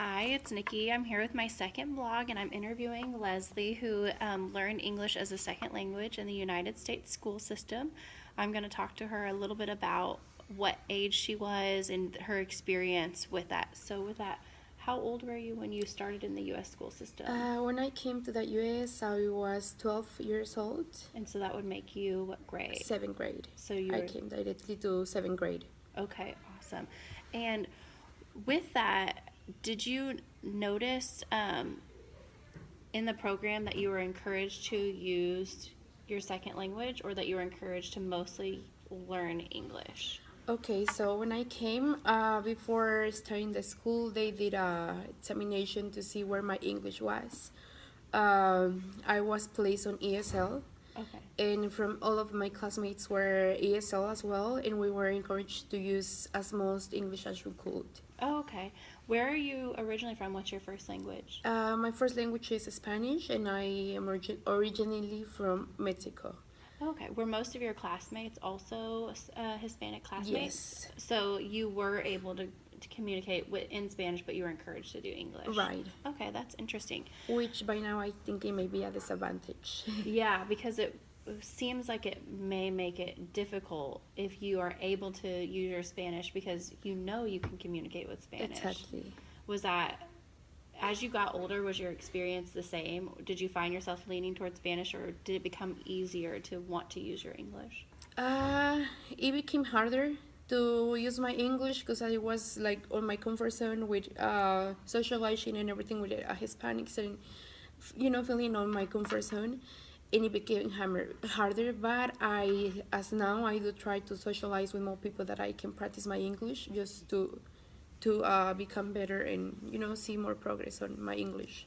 Hi, it's Nikki. I'm here with my second vlog, and I'm interviewing Leslie, who learned English as a second language in the United States school system. I'm going to talk to her a little bit about what age she was and her experience with that. So, with that, how old were you when you started in the U.S. school system? When I came to the US, I was 12 years old, And so that would make you what grade? seventh grade. So you I were came directly to seventh grade. okay, awesome. And with that, did you notice in the program that you were encouraged to use your second language or that you were encouraged to mostly learn English? Okay, so when I came, before starting the school, they did a examination to see where my English was. I was placed on ESL, Okay. and from all of my classmates were ESL as well, and we were encouraged to use as most English as we could. Oh, okay. Where are you originally from? What's your first language? My first language is Spanish, and I am originally from Mexico. Okay. Were most of your classmates also Hispanic classmates? Yes, So you were able to communicate in Spanish, but you were encouraged to do English. right. Okay, that's interesting. Which by now I think it may be a disadvantage. Yeah, because it seems like it may make it difficult if you are able to use your Spanish because you know you can communicate with Spanish. Exactly. Was that, as you got older, was your experience the same? Did you find yourself leaning towards Spanish, or did it become easier to want to use your English? It became harder to use my English because I was like on my comfort zone with socializing and everything with Hispanics and feeling on my comfort zone, and it became harder. But as now, I do try to socialize with more people that I can practice my English just to become better and see more progress on my English.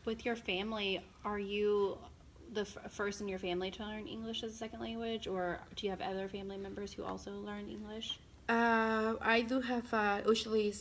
With your family, are you the first in your family to learn English as a second language, or do you have other family members who also learn English? I do have usually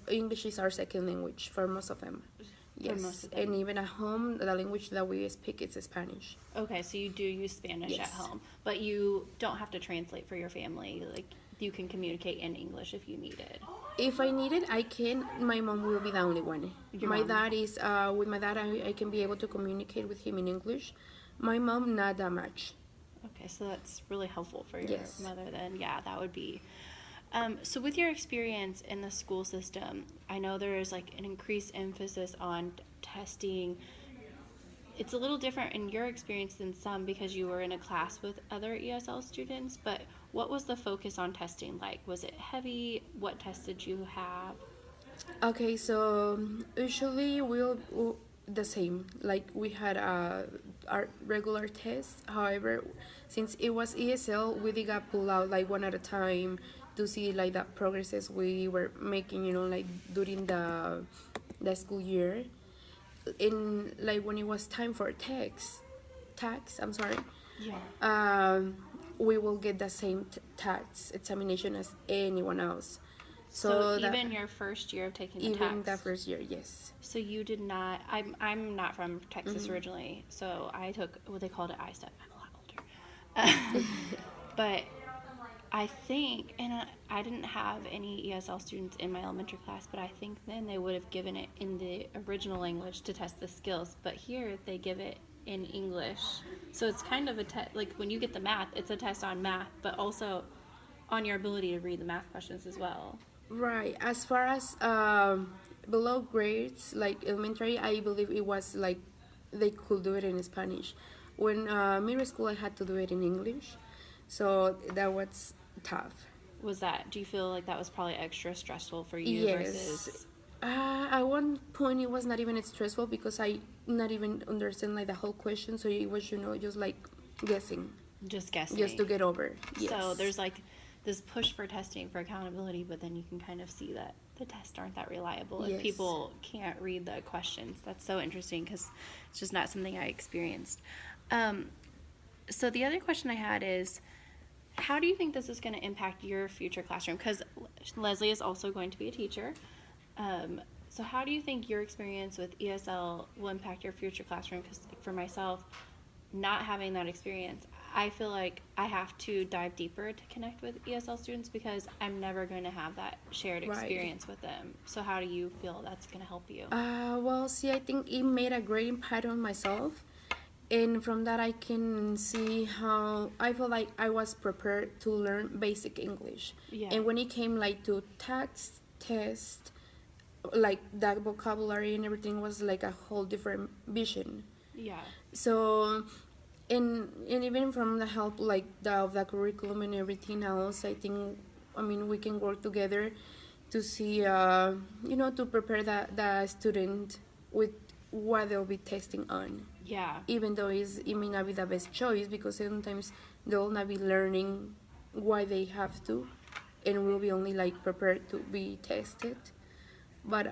English is our second language for most of them. For most Yes, of and them. even at home, the language that we speak is Spanish. Okay, so you do use Spanish at Yes. home, but you don't have to translate for your family. Like, you can communicate in English if you need it. If I need it, I can. My mom will be the only one. Your My mom. dad is with my dad. I can be able to communicate with him in English. My mom, not that much. Okay, so that's really helpful for your Yes. mother then. Yeah, that would be. So with your experience in the school system, I know there is like an increased emphasis on testing. It's a little different in your experience than some because you were in a class with other ESL students, but what was the focus on testing like? Was it heavy? What tests did you have? Okay, so usually the same. Like we had our regular tests. However, since it was ESL, we did got pulled out like one at a time to see like the progresses we were making. Like during the school year. In like when it was time for tax. I'm sorry. Yeah. Um, we will get the same tax examination as anyone else. So That even your first year of taking the even the test. first year, yes. So you did not. I'm not from Texas originally, so I took what they called it ISEP. I'm a lot older, but I think, and I didn't have any ESL students in my elementary class, but I think then they would have given it in the original language to test the skills. But here they give it in English, so it's kind of a test. Like when you get the math, it's a test on math, but also on your ability to read the math questions as well. Right. As far as below grades, like elementary, I believe it was like they could do it in Spanish. When middle school, I had to do it in English, so that was tough. Was that? Do you feel like that was probably extra stressful for you Yes. versus At one point, it was not even stressful because I not even understand like the whole question, so it was just like guessing, just just to guessing? get over. So Yes. there's like this push for testing for accountability, but then you can kind of see that the tests aren't that reliable if Yes. people can't read the questions. That's so interesting because it's just not something I experienced. Um, so the other question I had is, how do you think this is going to impact your future classroom? Because Leslie is also going to be a teacher. Um, so how do you think your experience with ESL will impact your future classroom? Because for myself, not having that experience, I feel like I have to dive deeper to connect with ESL students because I'm never going to have that shared Right. experience with them. So how do you feel that's going to help you? Well, see, I think it made a great impact on myself. And from that, I can see how I feel like I was prepared to learn basic English. Yeah. And when it came like to text, test, like that vocabulary and everything was like a whole different vision. Yeah. So, and even from the help like the curriculum and everything else, I think, I mean, we can work together to see, to prepare the student with what they'll be testing on. Yeah. Even though it may not be the best choice, because sometimes they'll not be learning why they have to, and will be only like prepared to be tested. But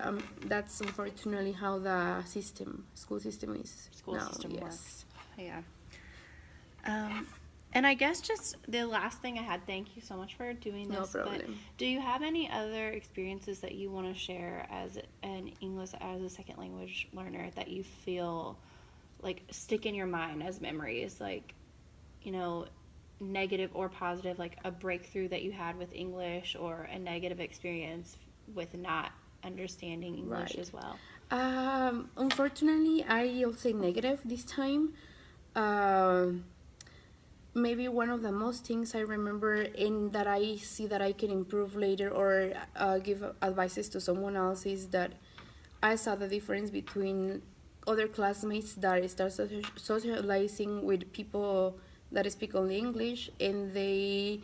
that's unfortunately how the school system is School now. system Yes. works. Yeah. And I guess just the last thing I had, thank you so much for doing this. No problem. But do you have any other experiences that you want to share as an English as a second language learner that you feel like stick in your mind as memories, like, negative or positive, like a breakthrough that you had with English or a negative experience with not understanding English Right. as well? Unfortunately, I'll say negative this time. Maybe one of the most things I remember in that I see that I can improve later or give advices to someone else is that I saw the difference between other classmates that start socializing with people that speak only English, and they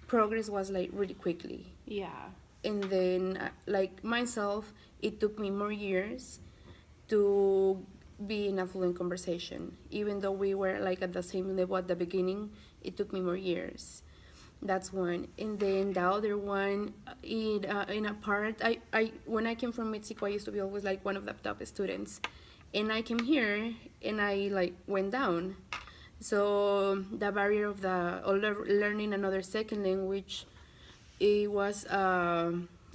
progress was like really quickly. Yeah. And then like myself, it took me more years to be in a fluent conversation. Even though we were like at the same level at the beginning, it took me more years. That's one. And then the other one, in a part, I when I came from Mexico, I used to be always like one of the top students, and I came here and I like went down. So the barrier of learning another second language, it was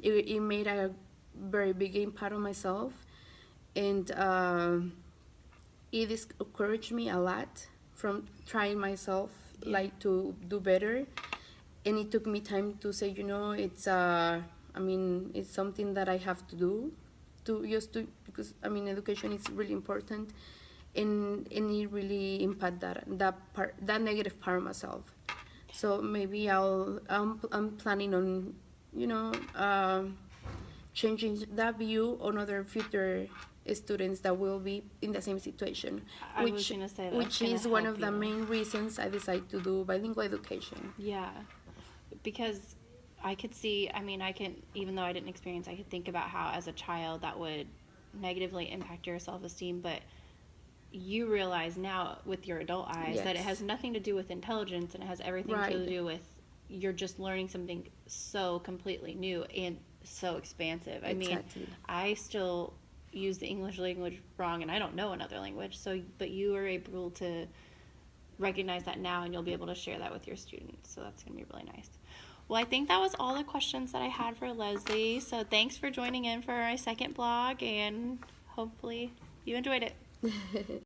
it made a very big impact on myself, and it encouraged me a lot from trying myself like to do better. And it took me time to say, it's it's something that I have to do because education is really important, and it really impact that negative part of myself. So maybe I'm planning on changing that view on other future students that will be in the same situation, I was gonna say that's which gonna is one help of the you. main reasons I decided to do bilingual education. Yeah, because I could see, even though I didn't experience, I could think about how as a child that would negatively impact your self-esteem, but you realize now with your adult eyes that it Yes. has nothing to do with intelligence, and it has everything to Right. do with you're just learning something so completely new and so expansive. Exactly. I still use the English language wrong, and I don't know another language, but you are able to recognize that now, and you'll be able to share that with your students, so that's going to be really nice. Well, I think that was all the questions that I had for Leslie, so thanks for joining in for our second blog, and hopefully you enjoyed it.